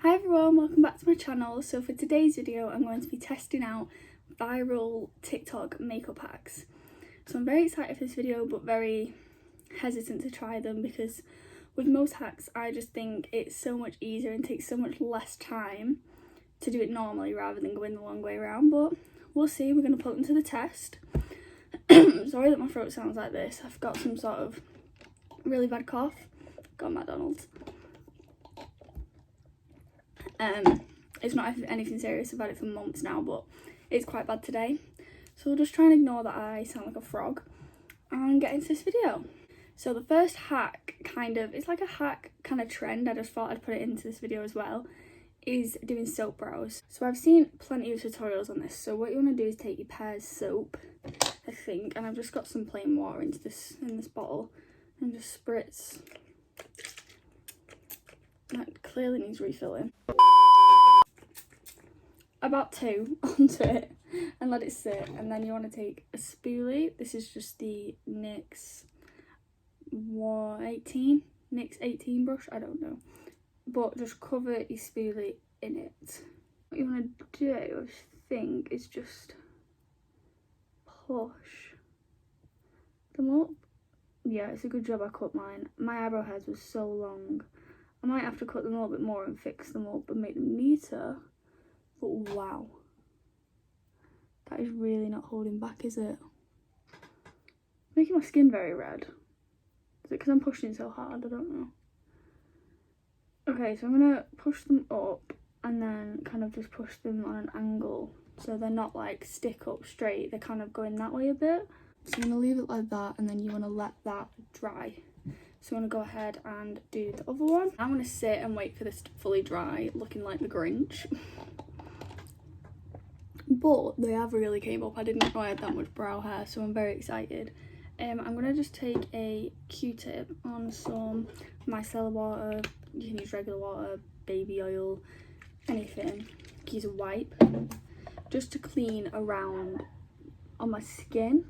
Hi everyone, welcome back to my channel. So for today's video I'm going to be testing out viral TikTok makeup hacks. So I'm very excited for this video but very hesitant to try them because with most hacks I just think it's so much easier and takes so much less time to do it normally rather than going the long way around, but we'll see. We're going to put them to the test. Sorry that my throat sounds like this. I've got some sort of really bad cough. Got McDonald's. It's not anything serious. I've had it for months now, but it's quite bad today. So we'll just try and ignore that I sound like a frog and get into this video. So the first hack it's like a hack kind of trend, I just thought I'd put it into this video as well, is doing soap brows. So I've seen plenty of tutorials on this. So what you want to do is take your Pear's soap, I think, and I've just got some plain water in this bottle and just spritz. That clearly needs refilling. About 2 onto it and let it sit, and then you want to take a spoolie. This is just the NYX 18 brush, I don't know, but just cover your spoolie in it. What you want to do, I think, is just push them up. Yeah, it's a good job I cut mine. My eyebrow hairs were so long. I might have to cut them a little bit more and fix them up and make them neater. But wow, that is really not holding back, is it? Making my skin very red. Is it because I'm pushing it so hard? I don't know. Okay, so I'm going to push them up and then kind of just push them on an angle so they're not like stick up straight, they're kind of going that way a bit. So I'm going to leave it like that, and then you want to let that dry. So I'm going to go ahead and do the other one. I'm going to sit and wait for this to fully dry, looking like the Grinch. But they have really came up. I didn't know I had that much brow hair, so I'm very excited. I'm going to just take a Q-tip on some micellar water. You can use regular water, baby oil, anything. You can use a wipe just to clean around on my skin.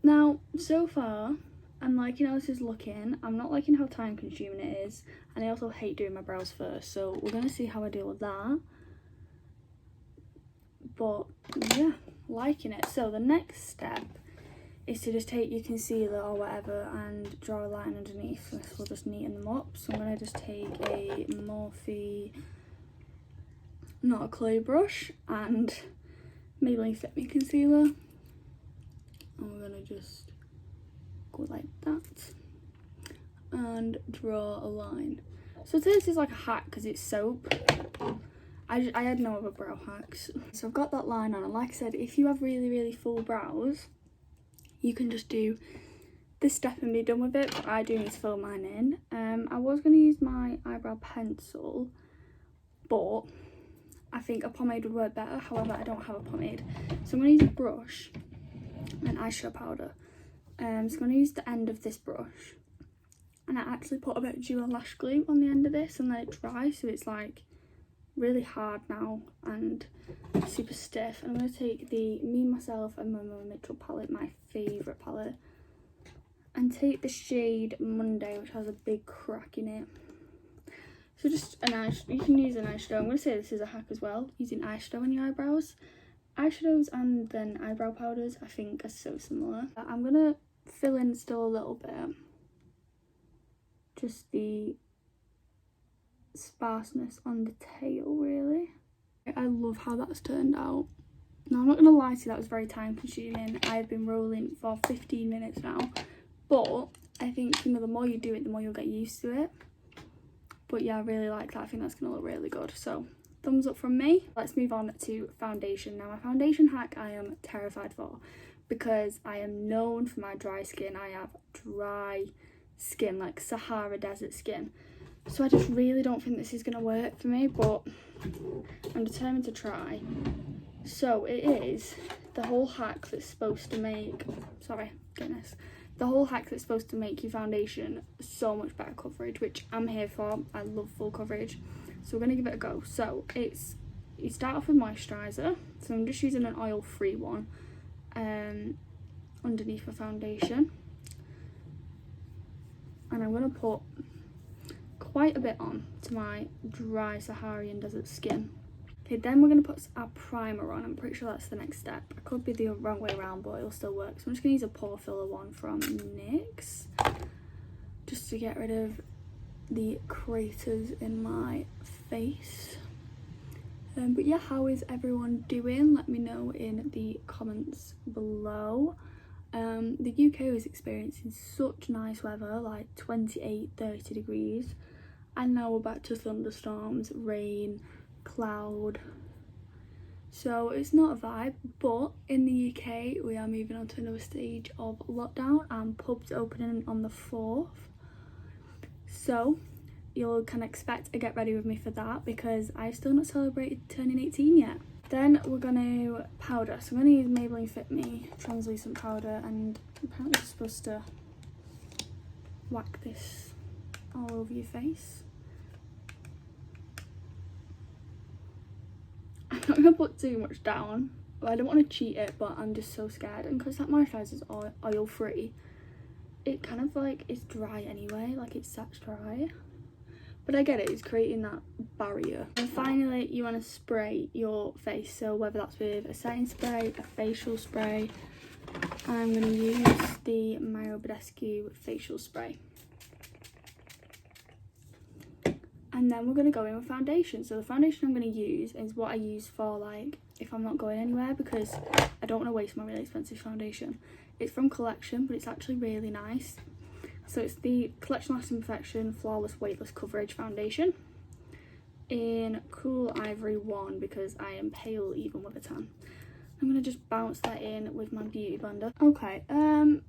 Now, so far, I'm liking how this is looking. I'm not liking how time consuming it is, and I also hate doing my brows first, so we're going to see how I deal with that. But yeah, liking it. So the next step is to just take your concealer or whatever and draw a line underneath. This will just neaten them up. So I'm going to just take a Morphe, not a clay brush, and Maybelline Fit Me concealer. And we're going to just go like that and draw a line. So this is like a hack because it's soap. I had no other brow hacks. So I've got that line on, and like I said, if you have really full brows, you can just do this step and be done with it, but I do need to fill mine in. I was going to use my eyebrow pencil, but I think a pomade would work better. However, I don't have a pomade. So I'm going to use a brush and eyeshadow powder. So I'm going to use the end of this brush, and I actually put a bit of Dual Lash Glue on the end of this and let it dry, so it's like really hard now and super stiff. And I'm going to take the Me, Myself and Momo Mitchell palette, my favourite palette, and take the shade Monday, which has a big crack in it. So just an eyeshadow. You can use an eyeshadow. I'm going to say this is a hack as well, using eyeshadow on your eyebrows. Eyeshadows and then eyebrow powders I think are so similar. I'm going to fill in still a little bit, just the sparseness on the tail really. I love how that's turned out. Now I'm not going to lie to you, that was very time consuming. I've been rolling for 15 minutes now, but I think, you know, the more you do it the more you'll get used to it. But yeah, I really like that. I think that's going to look really good. So thumbs up from me. Let's move on to foundation. Now my foundation hack I am terrified for because I am known for my dry skin. I have dry skin, like Sahara desert skin. So I just really don't think this is going to work for me, but I'm determined to try. So it is the whole hack that's supposed to make, the whole hack that's supposed to make your foundation so much better coverage, which I'm here for. I love full coverage. So we're going to give it a go. So you start off with moisturiser. So I'm just using an oil-free one underneath the foundation. And I'm going to put quite a bit on to my dry Saharian desert skin. Okay, then we're going to put our primer on. I'm pretty sure that's the next step. I could be the wrong way around, but it'll still work. So I'm just going to use a pore filler one from NYX, just to get rid of the craters in my face. But yeah, how is everyone doing? Let me know in the comments below. The UK was experiencing such nice weather, like 28-30 degrees, and now we're back to thunderstorms, rain, cloud. So it's not a vibe, but in the UK we are moving on to another stage of lockdown, and pubs opening on the 4th. So you'll can expect a get ready with me for that, because I've still not celebrated turning 18 yet. Then we're gonna powder. So I'm gonna use Maybelline Fit Me translucent powder, and apparently you're supposed to whack this all over your face. I'm not gonna put too much down. I don't want to cheat it, but I'm just so scared. And because that moisturiser is oil free, it kind of like is dry anyway, like it's such dry. But I get it, it's creating that barrier. And finally, you want to spray your face. So whether that's with a setting spray, a facial spray, I'm going to use the Mario Badescu facial spray. And then we're going to go in with foundation. So the foundation I'm going to use is what I use for, like, if I'm not going anywhere, because I don't want to waste my really expensive foundation. It's from Collection, but it's actually really nice. So it's the Collection Lasting Perfection Flawless Weightless Coverage Foundation in Cool Ivory 1, because I am pale even with a tan. I'm going to just bounce that in with my beauty blender. Okay, I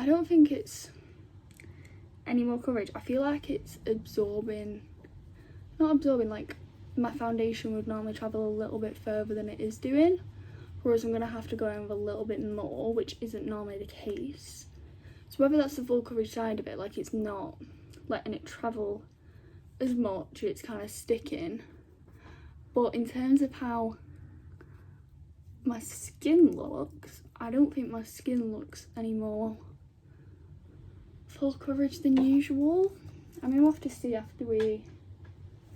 don't think it's any more coverage. I feel like it's absorbing, not absorbing, like my foundation would normally travel a little bit further than it is doing, whereas I'm going to have to go in with a little bit more, which isn't normally the case. So whether that's the full coverage side of it, like it's not letting it travel as much, it's kind of sticking. But in terms of how my skin looks, I don't think my skin looks any more full coverage than usual. I mean, we'll have to see after we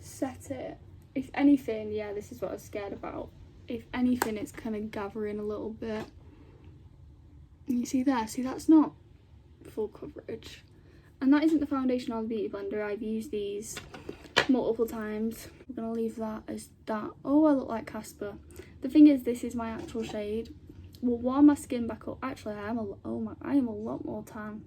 set it. If anything, yeah, this is what I was scared about. If anything, it's kind of gathering a little bit. And you see there, see that's not full coverage, and that isn't the foundation or the beauty blender. I've used these multiple times. I'm gonna leave that as that. Oh, I look like Casper. The thing is, this is my actual shade. Will warm my skin back up. Actually, I am a lot more tan.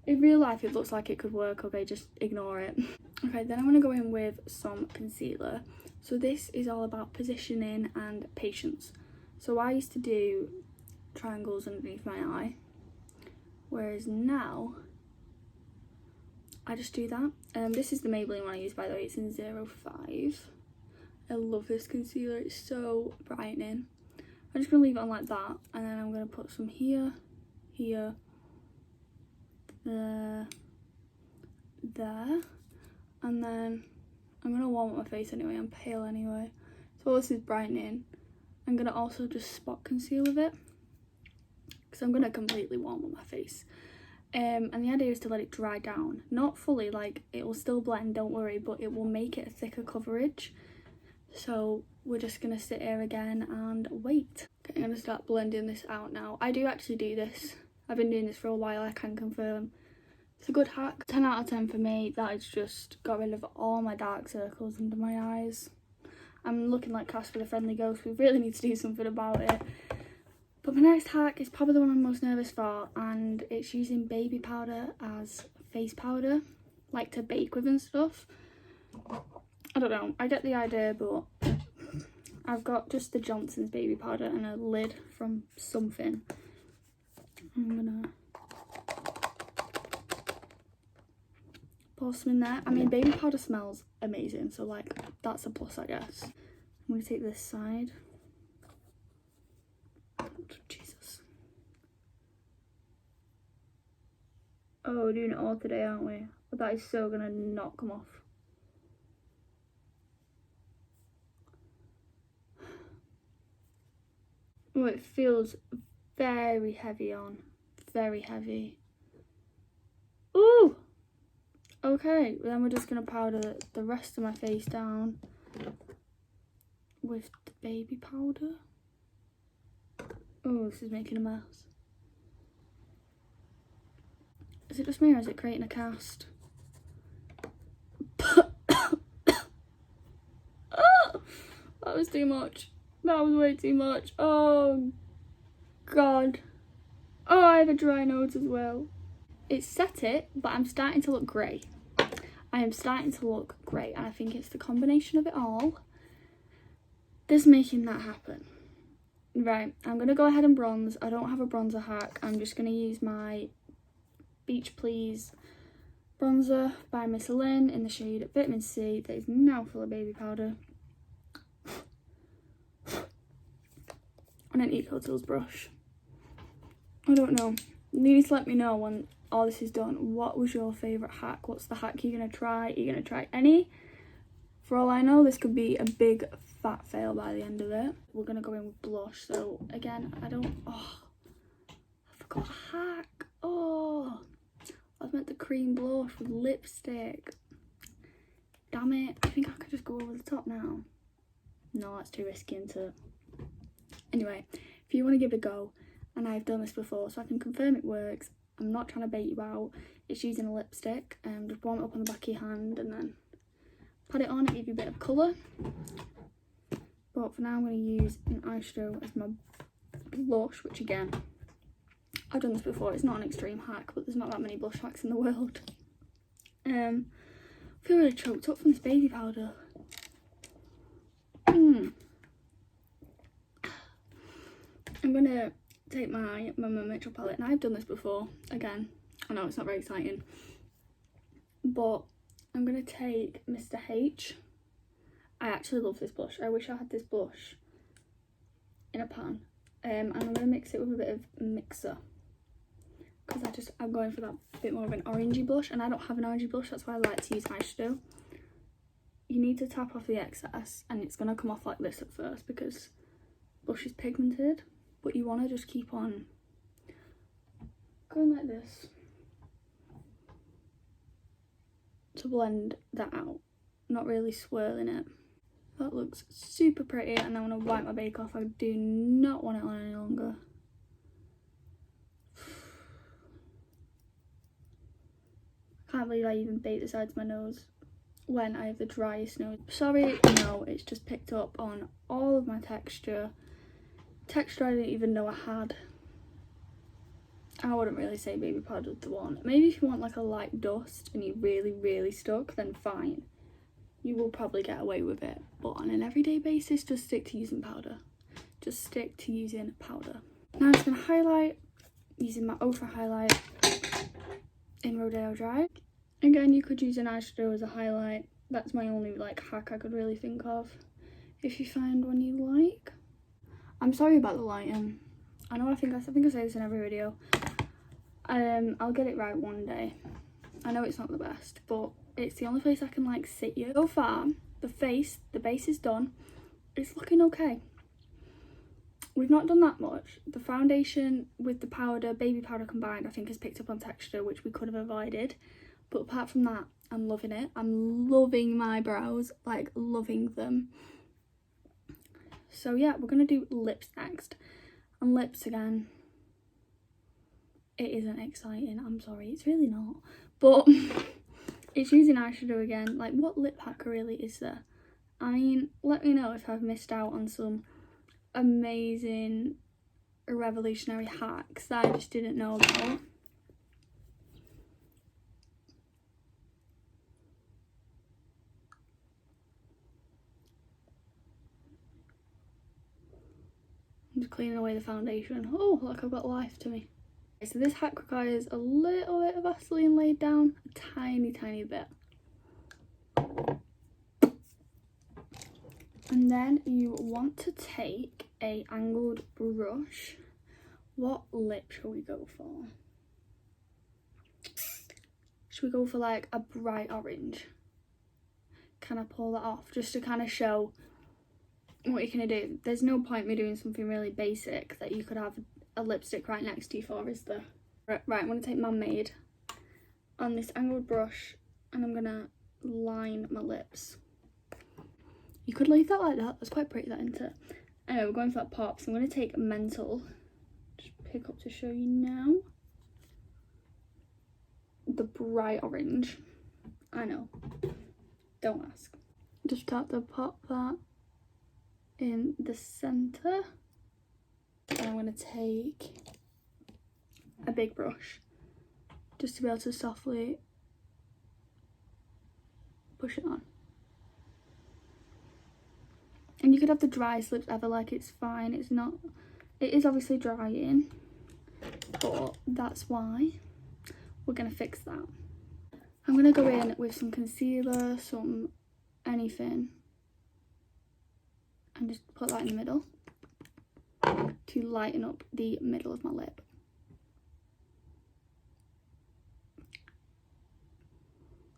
In real life it looks like it could work. Okay, just ignore it. Okay, then I'm gonna go in with some concealer. So this is all about positioning and patience. So I used to do triangles underneath my eye, whereas now I just do that. This is the Maybelline one I use, by the way. It's in 05. I love this concealer, it's so brightening. I'm just gonna leave it on like that, and then I'm gonna put some here, here, there, and then I'm gonna warm up my face anyway. I'm pale anyway, so all this is brightening. I'm gonna also just spot conceal with it, because I'm gonna completely warm up my face. And the idea is to let it dry down, not fully, like it will still blend, don't worry, but it will make it a thicker coverage. So we're just gonna sit here again and wait. Okay, I'm gonna start blending this out now. I do actually do this. I've been doing this for a while, I can confirm. It's a good hack. 10 out of 10 for me. That has just got rid of all my dark circles under my eyes. I'm looking like Casper the Friendly Ghost. We really need to do something about it. But my next hack is probably the one I'm most nervous for, and it's using baby powder as face powder, like to bake with and stuff. I don't know, I get the idea, but I've got just the Johnson's baby powder and a lid from something. I'm gonna pour some in there. I mean, baby powder smells amazing, so like that's a plus, I guess. I'm gonna take this side. Jesus. Oh, we're doing it all today, aren't we? But that is so gonna not come off. Oh, it feels very heavy on. Very heavy. Okay, then we're just going to powder the rest of my face down with the baby powder. Oh, this is making a mess. Is it just me or is it creating a cast? Oh, that was too much. That was way too much. Oh, God. Oh, I have a dry nose as well. It's set it, but I'm starting to look grey. I am starting to look grey, and I think it's the combination of it all that's making that happen. Right, I'm going to go ahead and bronze. I don't have a bronzer hack. I'm just going to use my Beach Please bronzer by Miss Lynn in the shade Vitamin C that is now full of baby powder. And an Eco Tools brush. I don't know. You need to let me know when all this is done. What was your favourite hack? What's the hack you're going to try? Are you going to try any? For all I know, this could be a big fat fail by the end of it. We're going to go in with blush. So again, I forgot a hack. Oh, I was meant to cream blush with lipstick. Damn it. I think I could just go over the top now. No, that's too risky, isn't it? Anyway, if you want to give it a go, and I've done this before, so I can confirm it works. I'm not trying to bait you out. It's using a lipstick, and just warm it up on the back of your hand, and then pat it on, it give you a bit of colour. But for now, I'm going to use an eyeshadow as my blush, which again, I've done this before. It's not an extreme hack, but there's not that many blush hacks in the world. I feel really choked up from this baby powder. I'm gonna take my Mitchell palette, and I've done this before. Again, I know it's not very exciting, but I'm gonna take Mr. H. I actually love this blush. I wish I had this blush in a pan. And I'm gonna mix it with a bit of mixer because I'm going for that bit more of an orangey blush, and I don't have an orangey blush. That's why I like to use eyeshadow. You need to tap off the excess, and it's gonna come off like this at first because blush is pigmented. But you want to just keep on going like this to blend that out, not really swirling it. That looks super pretty, and I want to wipe my bake off. I do not want it on any longer. Can't believe I even baked the sides of my nose when I have the driest nose. Sorry, no, it's just picked up on all of my texture I didn't even know I had. I wouldn't really say baby powder's the one. Maybe if you want like a light dust and you're really stuck, then fine. You will probably get away with it. But on an everyday basis, just stick to using powder. Just stick to using powder. Now I'm just going to highlight using my Ultra Highlight in Rodeo Dry. Again, you could use an eyeshadow as a highlight. That's my only like hack I could really think of. If you find one you like. I'm sorry about the lighting. I know I think I say this in every video. I'll get it right one day. I know it's not the best, but it's the only place I can like sit you. So far, the base is done. It's looking okay. We've not done that much. The foundation with the powder, baby powder combined, I think has picked up on texture, which we could have avoided. But apart from that, I'm loving it. I'm loving my brows, like loving them. So yeah, we're going to do lips next. And lips again, it isn't exciting, I'm sorry, it's really not. But it's using eyeshadow again. Like, what lip hack really is there? I mean, let me know if I've missed out on some amazing revolutionary hacks that I just didn't know about. I'm just cleaning away the foundation. Oh, look, I've got life to me. Okay, so this hack requires a little bit of Vaseline laid down, a tiny bit. And then you want to take a angled brush. What lip shall we go for? Should we go for like a bright orange? Can I pull that off just to kind of show what you're gonna do? There's no point me doing something really basic that you could have a lipstick right next to you for, is there? Right, I'm gonna take Man Made on this angled brush. and I'm gonna line my lips. You could leave that like that. That's quite pretty, that, isn't it? Anyway, we're going for that pop. So I'm gonna take Mental. Just pick up to show you now. The bright orange. I know. Don't ask. Just start to pop that in the centre. And I'm gonna take a big brush just to be able to softly push it on. And you could have the driest lips ever, like, it's fine. It's not, it is obviously drying, but that's why we're gonna fix that. I'm gonna go in with some concealer, some anything, and just put that in the middle to lighten up the middle of my lip.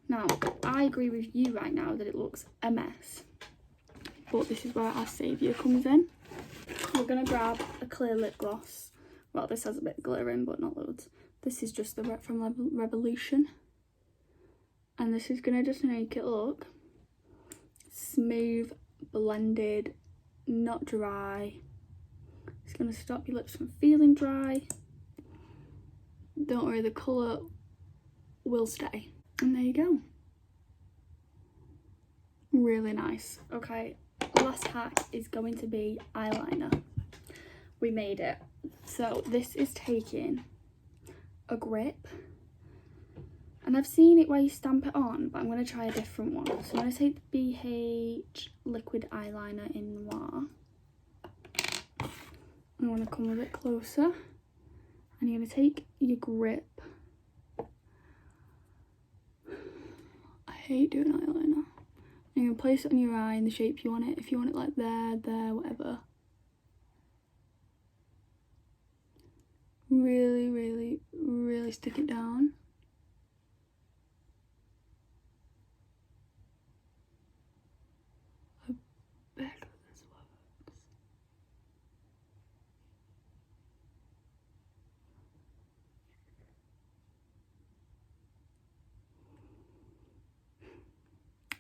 Now, I agree with you right now that it looks a mess, but this is where our saviour comes in. We're gonna grab a clear lip gloss. Well, this has a bit of glitter in, but not loads. This is just the from Revolution. And this is gonna just make it look smooth, blended, not dry. It's gonna stop your lips from feeling dry. Don't worry, the colour will stay. And there you go. Really nice. Okay, last hack is going to be eyeliner. We made it. So this is taking a grip. And I've seen it where you stamp it on, but I'm going to try a different one. So I'm going to take the BH liquid eyeliner in Noir. I'm going to come a bit closer. And you're going to take your grip. I hate doing eyeliner. And you're going to place it on your eye in the shape you want it. If you want it like there, whatever. Really, really, really stick it down. I bet this works.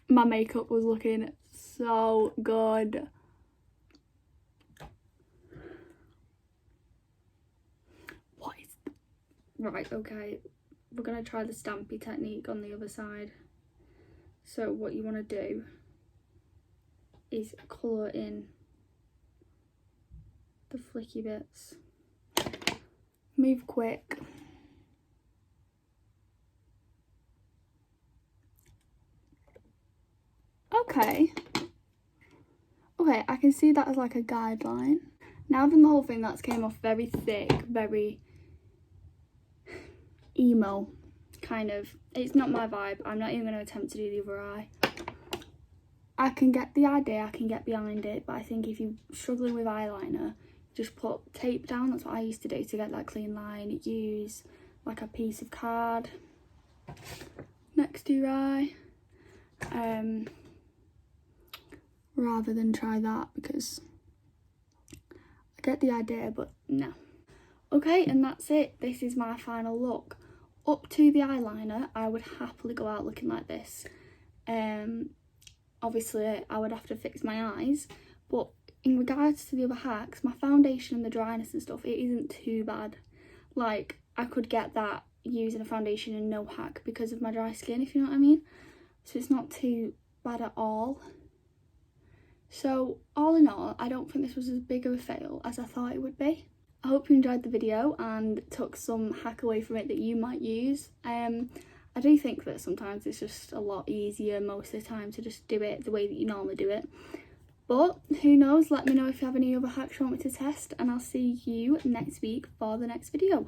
My makeup was looking so good. What is... Right, okay. We're going to try the stampy technique on the other side. So what you want to do is colour in the flicky bits. Move quick. Okay, I can see that as like a guideline. Now I've done the whole thing, that's came off very thick, very emo kind of. It's not my vibe. I'm not even going to attempt to do the other eye. I can get the idea, I can get behind it, but I think if you're struggling with eyeliner, just put tape down. That's what I used to do to get that clean line. Use like a piece of card next to your eye. Rather than try that, because I get the idea, but no. Okay, and that's it. This is my final look. Up to the eyeliner, I would happily go out looking like this. Obviously, I would have to fix my eyes, but in regards to the other hacks, my foundation and the dryness and stuff, it isn't too bad. Like, I could get that using a foundation and no hack because of my dry skin, if you know what I mean. So it's not too bad at all. So all in all, I don't think this was as big of a fail as I thought it would be. I hope you enjoyed the video and took some hack away from it that you might use. I do think that sometimes it's just a lot easier most of the time to just do it the way that you normally do it. But who knows, let me know if you have any other hacks you want me to test, and I'll see you next week for the next video.